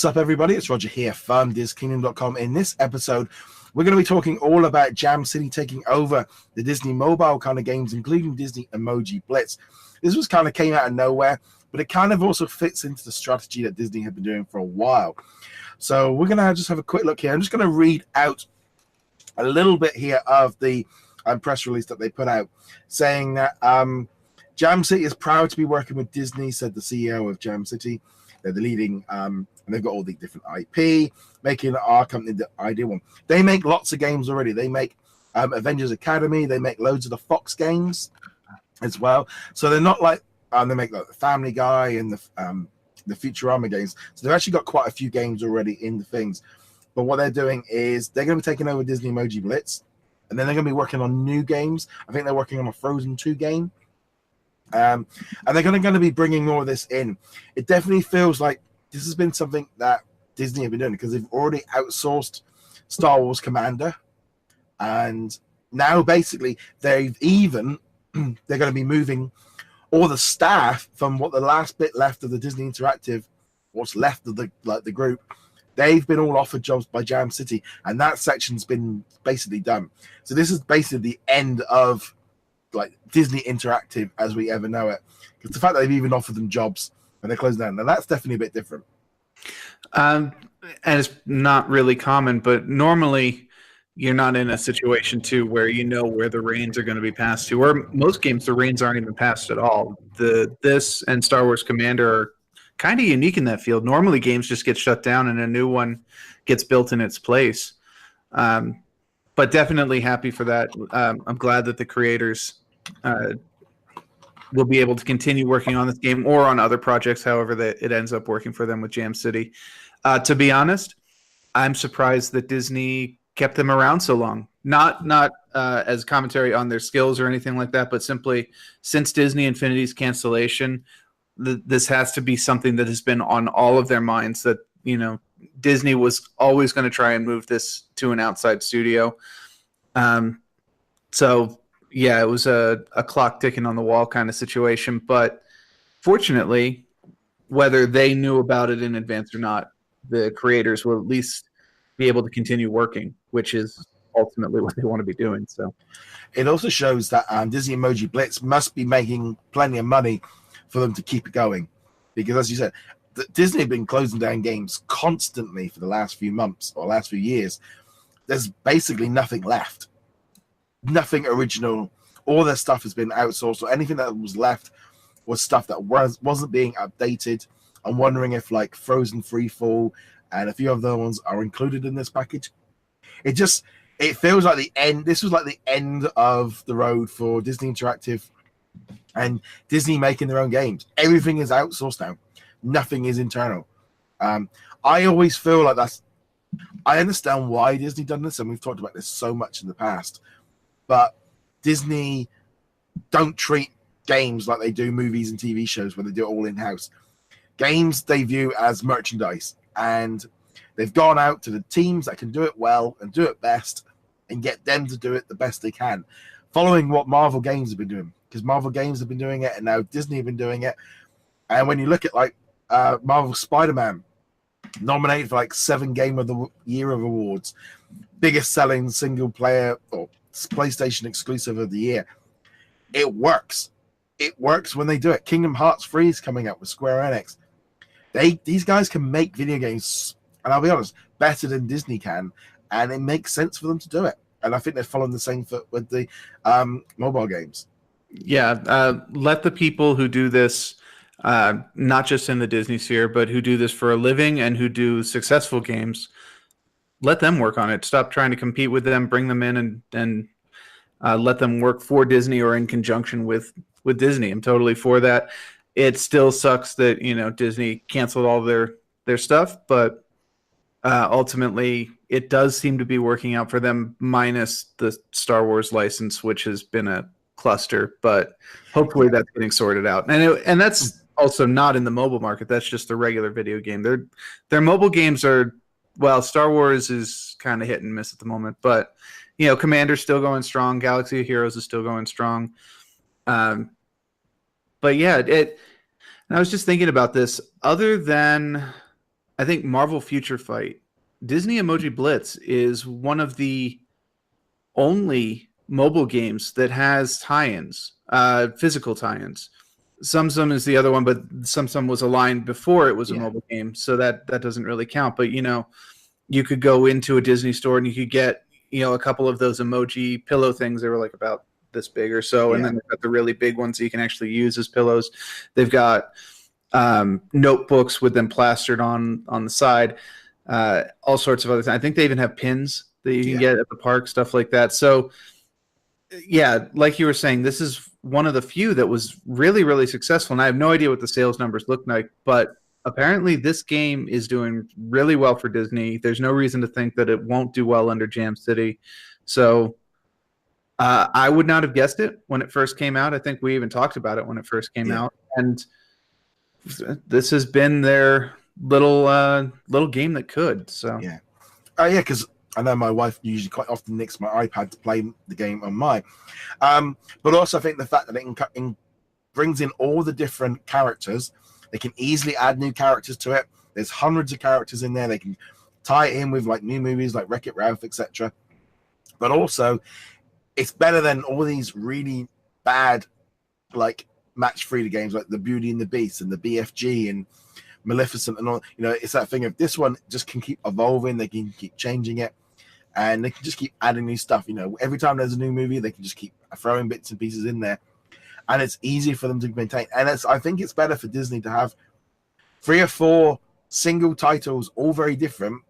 What's up, everybody? It's Roger here from DisKingdom.com. In this episode, we're going to be talking all about Jam City taking over the Disney mobile kind of games, including Disney Emoji Blitz. This was kind of came out of nowhere, but it kind of also fits into the strategy that Disney have been doing for a while. So we're going to just have a quick look here. I'm just going to read out a little bit here of the press release that they put out, saying that Jam City is proud to be working with Disney, said the CEO of Jam City. They're the leading, and they've got all the different IP, making our company the ideal one. They make lots of games already. They make Avengers Academy. They make loads of the Fox games as well. So they're not like, they make like the Family Guy and the Futurama games. So they've actually got quite a few games already in the things. But what they're doing is they're going to be taking over Disney Emoji Blitz, and then they're going to be working on new games. I think they're working on a Frozen 2 game. And they're going to be bringing more of this in. It definitely feels like this has been something that Disney have been doing because they've already outsourced Star Wars Commander, and now basically they're going to be moving all the staff from what the last bit left of the Disney Interactive, what's left of the group. They've been all offered jobs by Jam City, and that section's been basically done. So this is basically the end of like Disney Interactive as we ever know it, because the fact that they've even offered them jobs and they're closing down, now that's definitely a bit different. And it's not really common, but normally you're not in a situation too where you know where the reins are going to be passed to, or most games the reins aren't even passed at all. This and Star Wars Commander are kind of unique in that field. Normally games just get shut down and a new one gets built in its place. But definitely happy for that. I'm glad that the creators will be able to continue working on this game or on other projects, however that it ends up working for them with Jam City. To be honest, I'm surprised that Disney kept them around so long. Not as commentary on their skills or anything like that, but simply since Disney Infinity's cancellation, this has to be something that has been on all of their minds, that, you know, Disney was always going to try and move this to an outside studio. So yeah, it was a clock ticking on the wall kind of situation. But fortunately, whether they knew about it in advance or not, the creators will at least be able to continue working, which is ultimately what they want to be doing. So it also shows that Disney Emoji Blitz must be making plenty of money for them to keep it going, because as you said, Disney have been closing down games constantly for the last few months or last few years. There's basically nothing left. Nothing original. All their stuff has been outsourced, or anything that was left was stuff that wasn't being updated. I'm wondering if like Frozen Freefall and a few other ones are included in this package. It feels like the end. This was like the end of the road for Disney Interactive and Disney making their own games. Everything is outsourced now. Nothing is internal. I always feel like I understand why Disney done this, and we've talked about this so much in the past, but Disney don't treat games like they do movies and TV shows where they do it all in-house. Games they view as merchandise, and they've gone out to the teams that can do it well and do it best and get them to do it the best they can, following what Marvel Games have been doing, because Marvel Games have been doing it and now Disney have been doing it. And when you look at like Marvel Spider-Man, nominated for like 7 Game of the Year of awards, biggest selling single player or PlayStation exclusive of the year. It works. It works when they do it. Kingdom Hearts 3 is coming out with Square Enix. These guys can make video games, and I'll be honest, better than Disney can, and it makes sense for them to do it. And I think they're following the same foot with the mobile games. Yeah, let the people who do this, not just in the Disney sphere, but who do this for a living and who do successful games, let them work on it. Stop trying to compete with them. Bring them in and let them work for Disney or in conjunction with Disney. I'm totally for that. It still sucks that, you know, Disney canceled all their stuff, but ultimately it does seem to be working out for them, minus the Star Wars license, which has been a cluster. But hopefully that's getting sorted out. And that's also not in the mobile market. That's just the regular video game. Their mobile games are, well, Star Wars is kind of hit and miss at the moment, but, you know, Commander's still going strong. Galaxy of Heroes is still going strong. But yeah, and I was just thinking about this. Other than I think Marvel Future Fight, Disney Emoji Blitz is one of the only mobile games that has tie-ins, physical tie-ins. SumSum is the other one, but SumSum was aligned before it was a mobile game, so that doesn't really count. But you could go into a Disney store and you could get a couple of those emoji pillow things. They were like about this big or so, and then they've got the really big ones that you can actually use as pillows. They've got notebooks with them plastered on the side, all sorts of other things. I think they even have pins that you can get at the park, stuff like that. So yeah, like you were saying, this is one of the few that was really, really successful. And I have no idea what the sales numbers look like, but apparently this game is doing really well for Disney. There's no reason to think that it won't do well under Jam City. So I would not have guessed it when it first came out. I think we even talked about it when it first came out. And this has been their little game that could. So because I know my wife usually quite often nicks my iPad to play the game on mine. But also I think the fact that it brings in all the different characters, they can easily add new characters to it. There's hundreds of characters in there. They can tie it in with like new movies like Wreck-It Ralph, etc. But also, it's better than all these really bad like match-3 games like the Beauty and the Beast and the BFG and Maleficent and all. It's that thing of this one just can keep evolving. They can keep changing it. And they can just keep adding new stuff. Every time there's a new movie, they can just keep throwing bits and pieces in there. And it's easy for them to maintain. And I think it's better for Disney to have 3 or 4 single titles, all very different,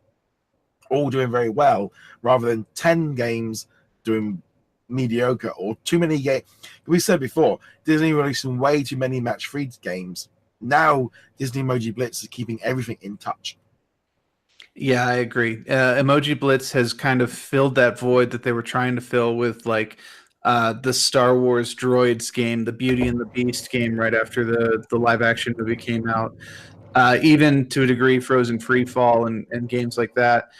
all doing very well, rather than 10 games doing mediocre or too many games. We said before, Disney releasing way too many match-3 games. Now, Disney Emoji Blitz is keeping everything in touch. Yeah, I agree. Emoji Blitz has kind of filled that void that they were trying to fill with like the Star Wars Droids game, the Beauty and the Beast game right after the live action movie came out. Even to a degree, Frozen Free Fall and games like that.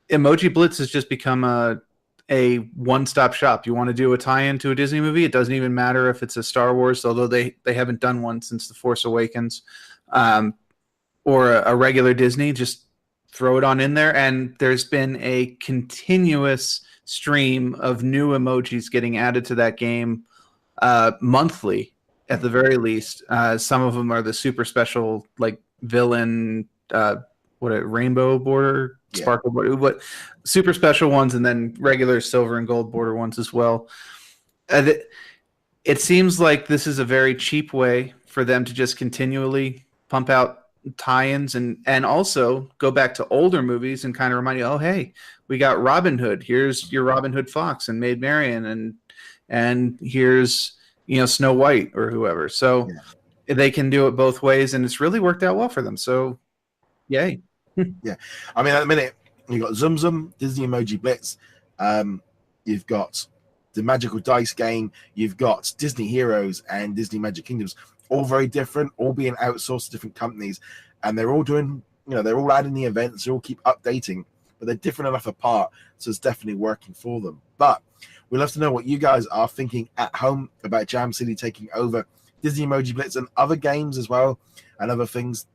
Emoji Blitz has just become a one-stop shop. You want to do a tie-in to a Disney movie, it doesn't even matter if it's a Star Wars, although they haven't done one since The Force Awakens, or a regular Disney, just throw it on in there. And there's been a continuous stream of new emojis getting added to that game monthly at the very least. Some of them are the super special like villain rainbow border, sparkle border, but super special ones, and then regular silver and gold border ones as well. It seems like this is a very cheap way for them to just continually pump out tie-ins and also go back to older movies and kind of remind you, oh hey, we got Robin Hood, here's your Robin Hood Fox and Maid Marian, and here's Snow White or whoever. So they can do it both ways, and it's really worked out well for them. So yay. Yeah, I mean, at the minute you've got ZumZum, Disney Emoji Blitz, you've got the Magical Dice game, you've got Disney Heroes and Disney Magic Kingdoms, all very different, all being outsourced to different companies, and they're all doing, they're all adding the events, they all keep updating, but they're different enough apart, so it's definitely working for them. But we'd love to know what you guys are thinking at home about Jam City taking over Disney Emoji Blitz and other games as well, and other things,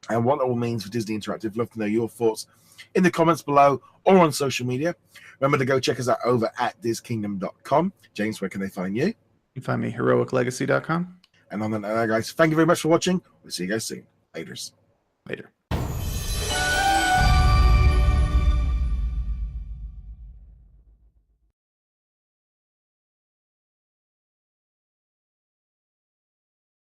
and what it all means for Disney Interactive. Love to know your thoughts in the comments below or on social media. Remember to go check us out over at DisKingdom.com. James, where can they find you? You can find me heroiclegacy.com. And on that note, guys, thank you very much for watching. We'll see you guys soon. Later.